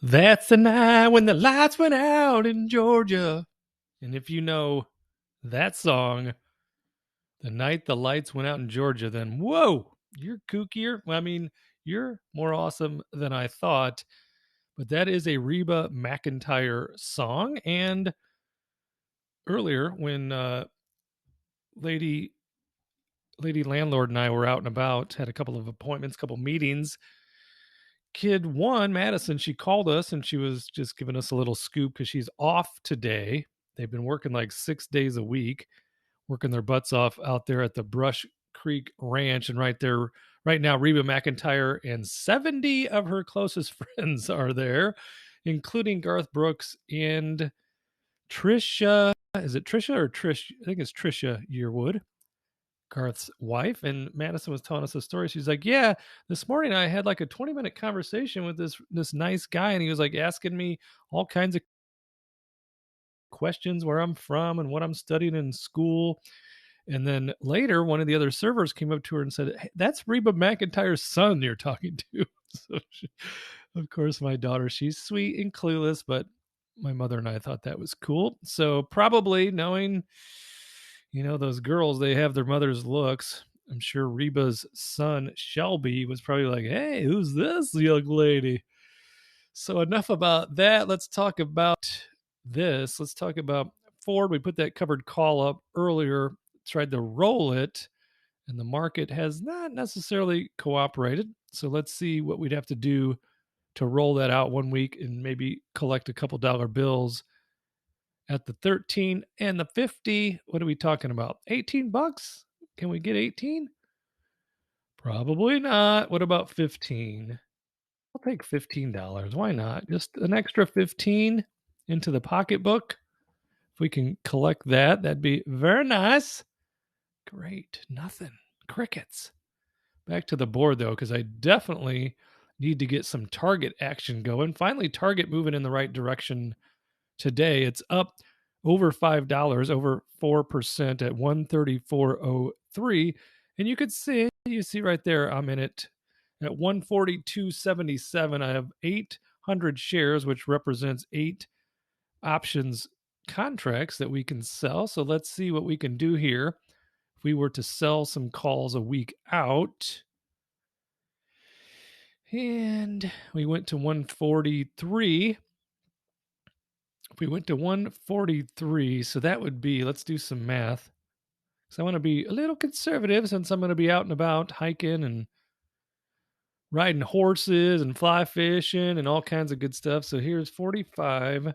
That's the night when the lights went out in Georgia. And if you know that song, The Night the Lights Went Out in Georgia, then whoa, you're kookier. Well, I mean, you're more awesome than I thought. But that is a Reba McEntire song. And earlier, when Lady Lady Landlord and I were out and about, had a couple of appointments, couple meetings. Kid one, Madison, she called us and she was just giving us a little scoop because she's off today. They've been working like 6 days a week, working their butts off out there at the Brush Creek Ranch. And right there, right now, Reba McEntire and 70 of her closest friends are there, including Garth Brooks and Trisha. Is it Trisha or Trish? I think it's Trisha Yearwood, Garth's wife. And Madison was telling us a story. She's like, yeah, this morning I had like a 20-minute conversation with this nice guy, and he was like asking me all kinds of questions, where I'm from and what I'm studying in school. And then later, one of the other servers came up to her and said, hey, that's Reba McEntire's son you're talking to. So of course, my daughter, she's sweet and clueless, but my mother and I thought that was cool. So probably knowing, those girls, they have their mother's looks. I'm sure Reba's son, Shelby, was probably like, hey, who's this young lady? So enough about that. Let's talk about this. Let's talk about Ford. We put that covered call up earlier, tried to roll it, and the market has not necessarily cooperated. So let's see what we'd have to do to roll that out one week and maybe collect a couple dollar bills at the 13 and the 50. What are we talking about? 18 bucks? Can we get 18? Probably not. What about 15? I'll take $15. Why not? Just an extra 15 into the pocketbook. If we can collect that, that'd be very nice. Great. Nothing. Crickets. Back to the board though, because I definitely need to get some Target action going. Finally, Target moving in the right direction today. It's up over $5, over 4% at 134.03. And you see right there, I'm in it at 142.77. I have 800 shares, which represents 8 options contracts that we can sell. So let's see what we can do here. If we were to sell some calls a week out, and we went to 143. If we went to 143, so that would be, let's do some math. Because I want to be a little conservative since I'm going to be out and about hiking and riding horses and fly fishing and all kinds of good stuff. So here's 45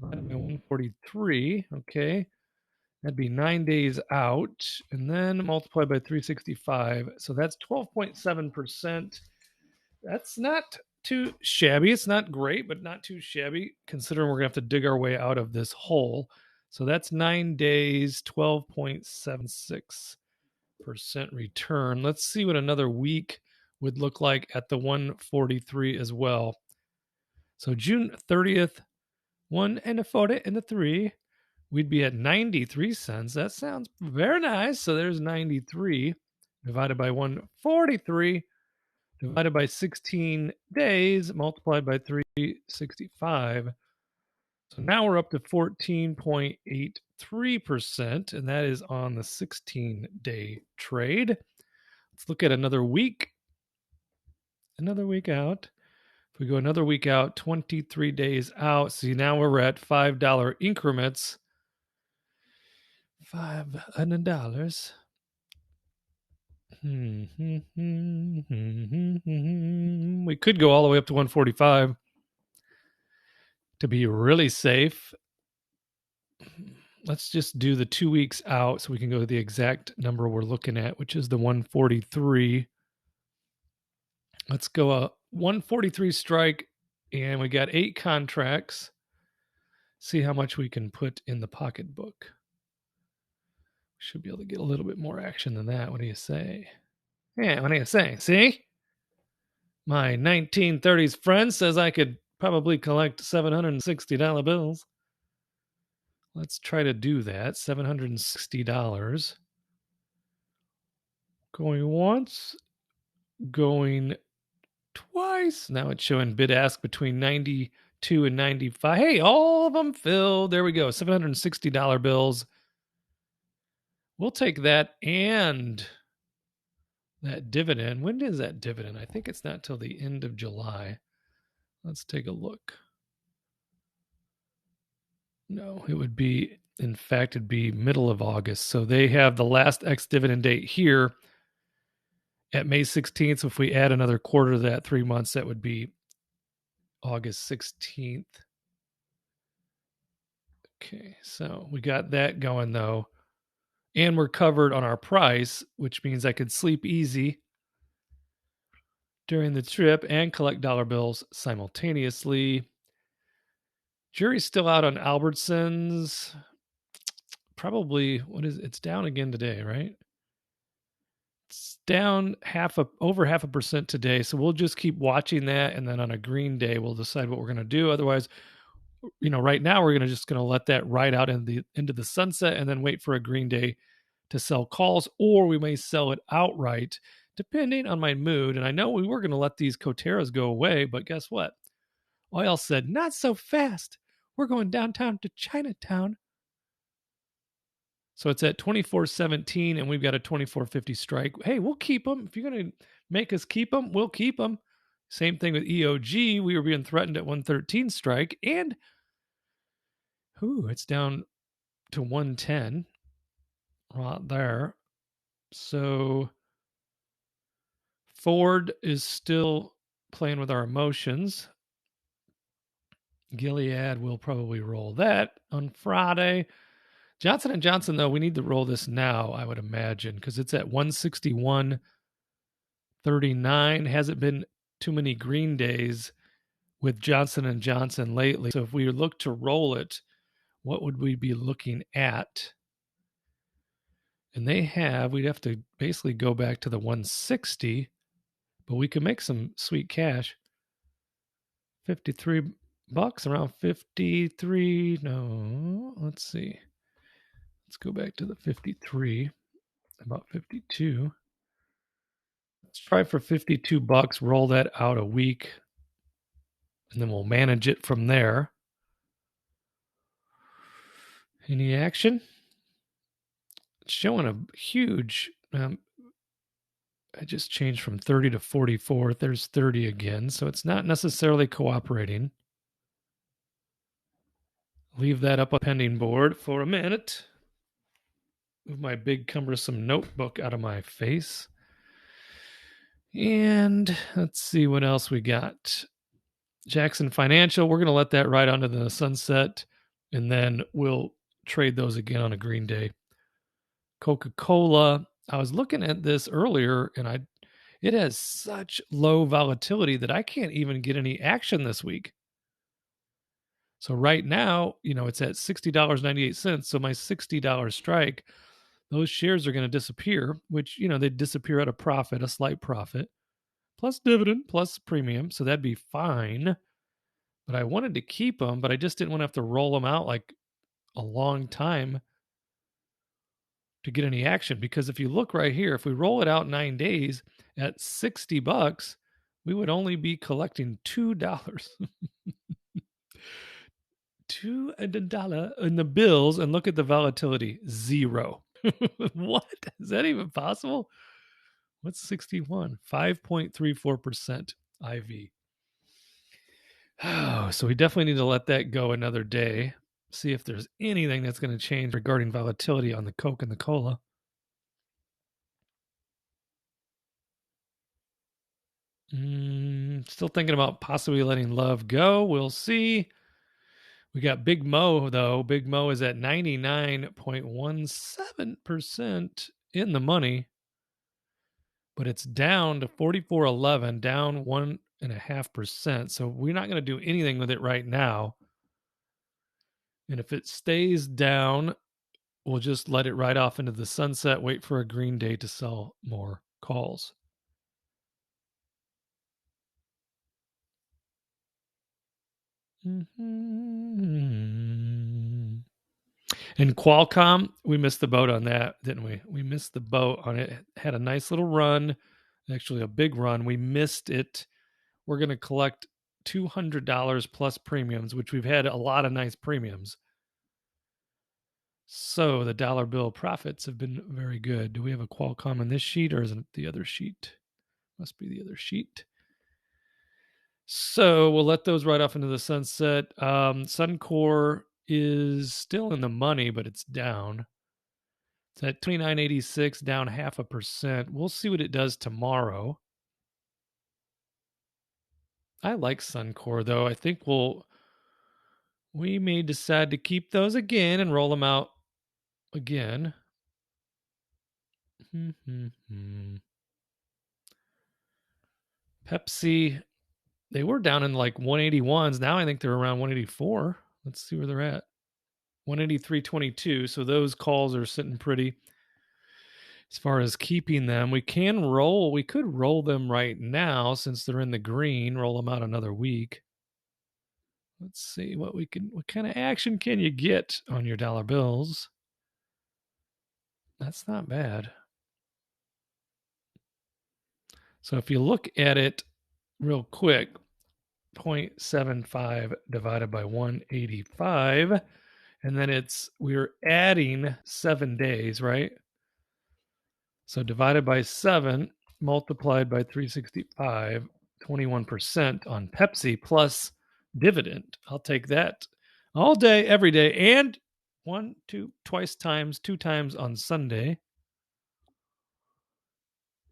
divided by 143. Okay. That'd be 9 days out. And then multiplied by 365. So that's 12.7%. That's not too shabby. It's not great, but not too shabby, considering we're going to have to dig our way out of this hole. So that's 9 days, 12.76% return. Let's see what another week would look like at the 143 as well. So June 30th, 1 and a 40 and a 3, we'd be at 93 cents. That sounds very nice. So there's 93 divided by 143 divided by 16 days multiplied by 365. So now we're up to 14.83%, and that is on the 16-day trade. Let's look at another week. Another week out. If we go another week out, 23 days out, see, now we're at $5 increments. $500. We could go all the way up to 145 to be really safe. Let's just do the 2 weeks out so we can go to the exact number we're looking at, which is the 143. Let's go a 143 strike, and we got 8 contracts. See how much we can put in the pocketbook. We should be able to get a little bit more action than that. What do you say? Yeah, what do you say? See? My 1930s friend says I could probably collect $760 bills. Let's try to do that. $760. Going once, going twice. Now it's showing bid ask between 92 and 95. Hey, all of them filled. There we go. $760 bills. We'll take that and that dividend. When is that dividend? I think it's not till the end of July. Let's take a look. No, it would be, in fact, it'd be middle of August. So they have the last ex-dividend date here at May 16th. So if we add another quarter to that, 3 months, that would be August 16th. Okay, so we got that going though. And we're covered on our price, which means I could sleep easy during the trip and collect dollar bills simultaneously. Jury's still out on Albertsons. Probably, it's down again today, right? It's down over 0.5% today. So we'll just keep watching that. And then on a green day, we'll decide what we're going to do. Otherwise, right now we're just going to let that ride out into the sunset and then wait for a green day to sell calls, or we may sell it outright depending on my mood. And I know we were going to let these Coteras go away, but guess what? Oil said, not so fast. We're going downtown to Chinatown. So it's at 24.17 and we've got a 24.50 strike. Hey, we'll keep them. If you're going to make us keep them, we'll keep them. Same thing with EOG. We were being threatened at 113 strike, and it's down to 110 right there. So Ford is still playing with our emotions. Gilead will probably roll that on Friday. Johnson & Johnson, though, we need to roll this now, I would imagine, because it's at 161.39. Hasn't been too many green days with Johnson & Johnson lately. So if we look to roll it, what would we be looking at? And we'd have to basically go back to the 160, but we could make some sweet cash. $53, around 53. No, let's see. Let's go back to the 53, about 52. Let's try for $52, roll that out a week, and then we'll manage it from there. Any action? It's showing a huge, I just changed from 30 to 44. There's 30 again, so it's not necessarily cooperating. Leave that up on pending board for a minute. Move my big cumbersome notebook out of my face. And let's see what else we got. Jackson Financial, we're going to let that ride onto the sunset, and then we'll trade those again on a green day. Coca-Cola, I was looking at this earlier, and it has such low volatility that I can't even get any action this week. So right now, it's at $60.98. So my $60 strike, those shares are going to disappear, which, they disappear at a profit, a slight profit, plus dividend, plus premium. So that'd be fine. But I wanted to keep them, but I just didn't want to have to roll them out like a long time to get any action. Because if you look right here, if we roll it out 9 days at $60, we would only be collecting $2. $2 in the bills, and look at the volatility, 0. What? Is that even possible? What's 61? 5.34% IV. Oh, so we definitely need to let that go another day. See if there's anything that's going to change regarding volatility on the Coke and the Cola. Still thinking about possibly letting Love go. We'll see. We got Big Mo, though. Big Mo is at 99.17% in the money, but it's down to 44.11, down 1.5%. So we're not going to do anything with it right now. And if it stays down, we'll just let it ride off into the sunset, wait for a green day to sell more calls. And Qualcomm, we missed the boat on that, didn't we? We missed the boat on it. It had a nice little run, actually a big run. We missed it we're going to collect $200 plus premiums, which we've had a lot of nice premiums. So the dollar bill profits have been very good. Do we have a Qualcomm on this sheet, or is it the other sheet? Must be the other sheet. So we'll let those right off into the sunset. Suncor is still in the money, but it's down. It's at 29.86, down 0.5%. We'll see what it does tomorrow. I like Suncor, though. I think we may decide to keep those again and roll them out again. Pepsi, they were down in like 181s. Now I think they're around 184. Let's see where they're at. 183.22. So those calls are sitting pretty. As far as keeping them, we could roll them right now since they're in the green, roll them out another week. Let's see what kind of action can you get on your dollar bills? That's not bad. So if you look at it real quick, 0.75 divided by 185, and then we're adding 7 days, right? So divided by 7, multiplied by 365, 21% on Pepsi plus dividend. I'll take that all day, every day, and two times on Sunday.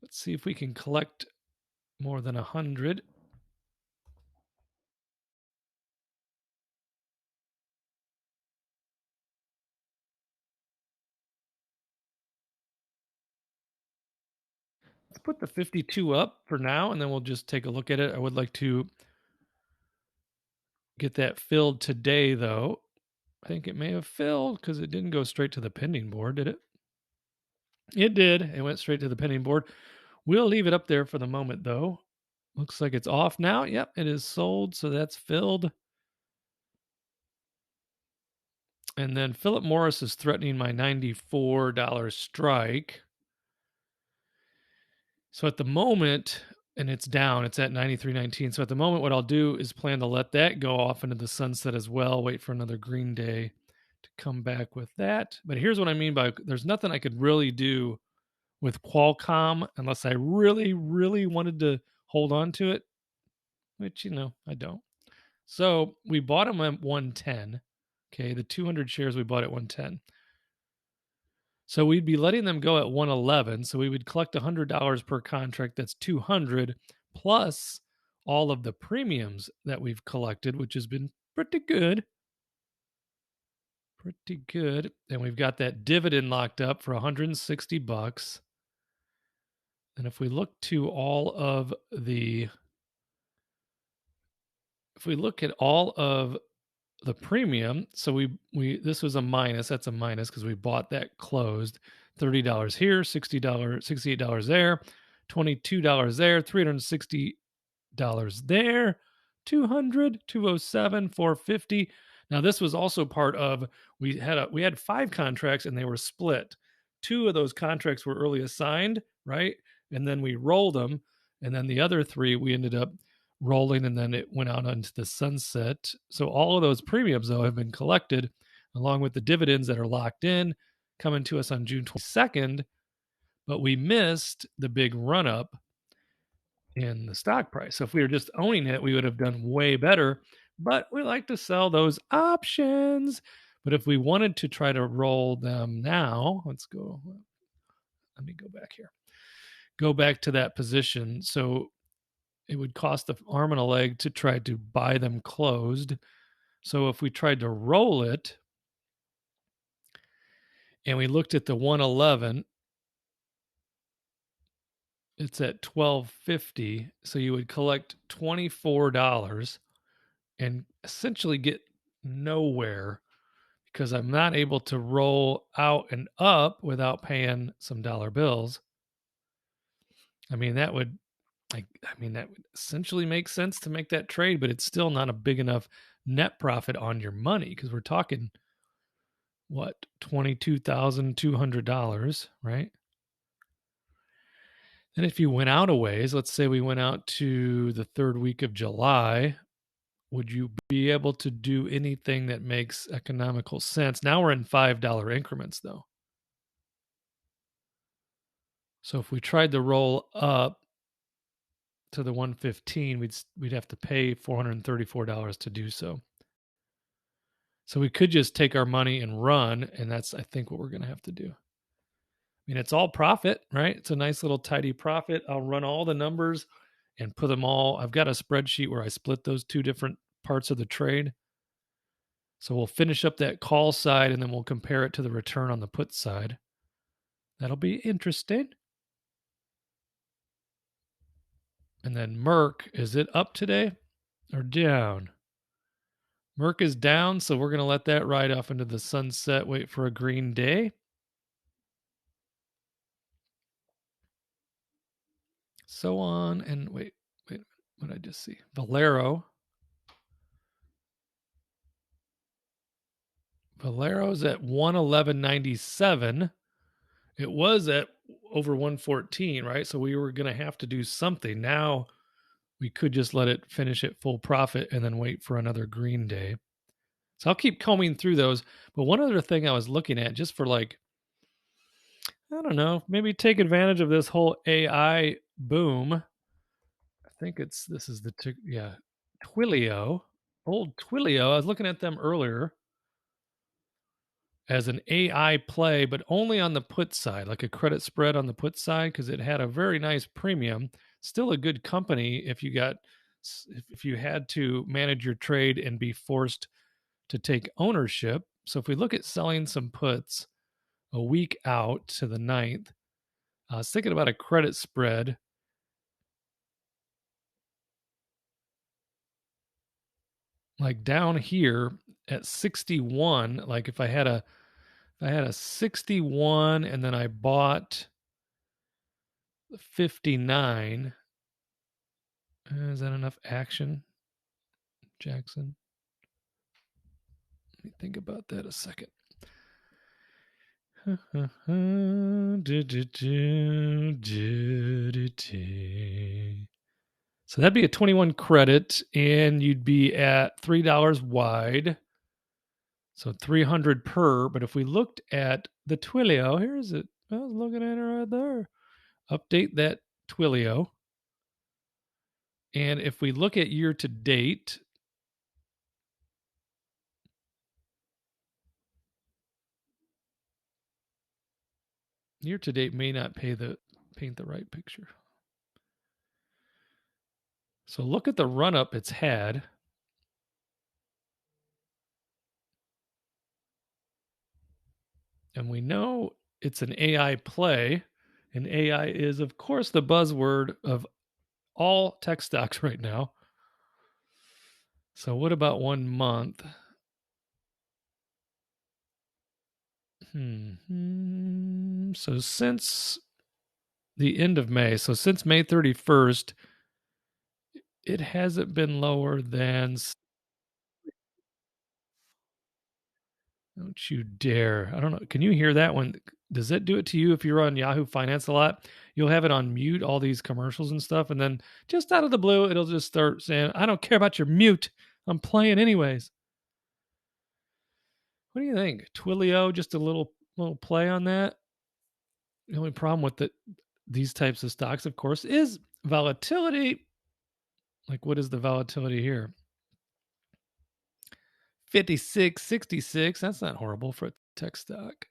Let's see if we can collect more than 100. Let's put the 52 up for now, and then we'll just take a look at it. I would like to get that filled today, though. I think it may have filled because it didn't go straight to the pending board, did it? It did. It went straight to the pending board. We'll leave it up there for the moment, though. Looks like it's off now. Yep, it is sold, so that's filled. And then Philip Morris is threatening my $94 strike. So at the moment, and it's down, it's at 93.19. So at the moment, what I'll do is plan to let that go off into the sunset as well, wait for another green day to come back with that. But here's what I mean by there's nothing I could really do with Qualcomm unless I really, really wanted to hold on to it, which, I don't. So we bought them at 110. Okay, the 200 shares we bought at 110. So we'd be letting them go at 111. So we would collect $100 per contract. That's 200 plus all of the premiums that we've collected, which has been pretty good. Pretty good. And we've got that dividend locked up for $160. And if we look at all of the premium, so we this was a minus. That's a minus because we bought that closed. $30 here, $60, $68 there, $22 there, $360 there, 200, 207, 450. Now this was also part of we had 5 contracts and they were split. 2 of those contracts were early assigned, right? And then we rolled them, and then the other 3 we ended up rolling, and then it went out into the sunset. So all of those premiums, though, have been collected along with the dividends that are locked in, coming to us on June 22nd. But we missed the big run up in the stock price. So if we were just owning it, we would have done way better. But we like to sell those options. But if we wanted to try to roll them now, let me go back here. Go back to that position. So it would cost an arm and a leg to try to buy them closed. So if we tried to roll it and we looked at the 111, it's at $12.50. So you would collect $24 and essentially get nowhere because I'm not able to roll out and up without paying some dollar bills. That would essentially make sense to make that trade, but it's still not a big enough net profit on your money because we're talking $22,200, right? And if you went out a ways, let's say we went out to the third week of July, would you be able to do anything that makes economical sense? Now we're in $5 increments though. So if we tried to roll up to the 115, we'd have to pay $434 to do so. So we could just take our money and run, and that's I think what we're going to have to do. I mean, it's all profit, right? It's a nice little tidy profit. I'll run all the numbers and put them all. I've got a spreadsheet where I split those two different parts of the trade. So we'll finish up that call side and then we'll compare it to the return on the put side. That'll be interesting. And then Merck, is it up today or down? Merck is down, so we're going to let that ride off into the sunset, wait for a green day. So on, and wait, what did I just see? Valero's at 111.97. It was at over 114, right? So we were going to have to do something. Now we could just let it finish at full profit and then wait for another green day. So I'll keep combing through those. But one other thing I was looking at just for like, I don't know, maybe take advantage of this whole AI boom. I think this is the, TWLO, old TWLO. I was looking at them earlier as an AI play, but only on the put side, like a credit spread on the put side, because it had a very nice premium. Still a good company if you had to manage your trade and be forced to take ownership. So if we look at selling some puts a week out to the 9th, I was thinking about a credit spread. Like down here at 61, like if I had a 61 and then I bought 59, is that enough action, Jackson? Let me think about that a second. So that'd be a 21 credit, and you'd be at $3 wide. So 300 per. But if we looked at the Twilio, here's it. I was looking at it right there. Update that Twilio. And if we look at year to date, year to date may not paint the right picture. So look at the run up it's had. And we know it's an AI play. And AI is, of course, the buzzword of all tech stocks right now. So what about 1 month? So since the end of May, so since May 31st, it hasn't been lower than. Don't you dare. I don't know. Can you hear that one? Does it do it to you if you're on Yahoo Finance a lot? You'll have it on mute, all these commercials and stuff. And then just out of the blue, it'll just start saying, I don't care about your mute. I'm playing anyways. What do you think? Twilio, just a little play on that? The only problem with these types of stocks, of course, is volatility. Like, what is the volatility here? 56, 66. That's not horrible for a tech stock.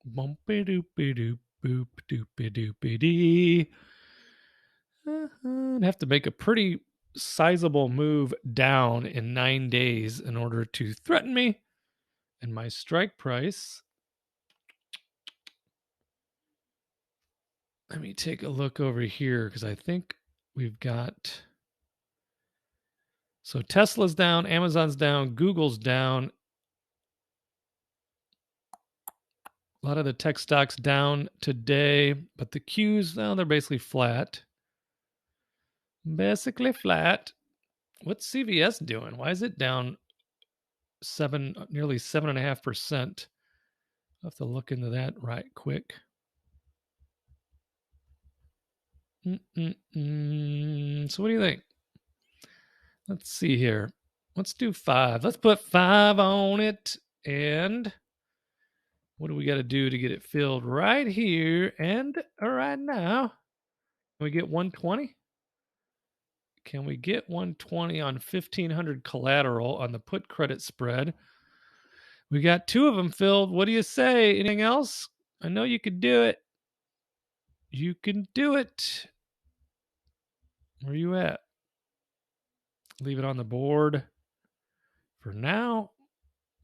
Bumpy doopy doop boop doopy doopy dee. I'd have to make a pretty sizable move down in 9 days in order to threaten me. And my strike price. Let me take a look over here because I think we've got. So Tesla's down, Amazon's down, Google's down. A lot of the tech stocks down today, but the Qs, well, they're basically flat. Basically flat. What's CVS doing? Why is it down nearly 7.5%? I'll have to look into that right quick. So what do you think? Let's see here. Let's do 5. Let's put 5 on it. And what do we got to do to get it filled right here and right now? Can we get 120? Can we get 120 on 1500 collateral on the put credit spread? We got 2 of them filled. What do you say? Anything else? I know you could do it. You can do it. Where you at? Leave it on the board for now.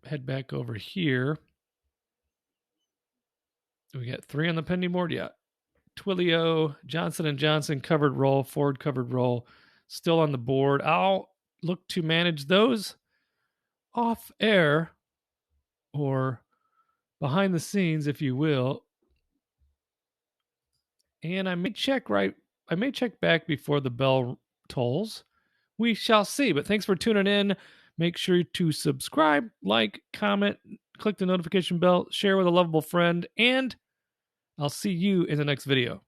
Head back over here. We got 3 on the pending board. Yeah. TWLO, Johnson & Johnson covered roll, Ford covered roll, still on the board. I'll look to manage those off air or behind the scenes, if you will. And I may check back before the bell tolls. We shall see. But thanks for tuning in. Make sure to subscribe, like, comment, click the notification bell, share with a lovable friend, and I'll see you in the next video.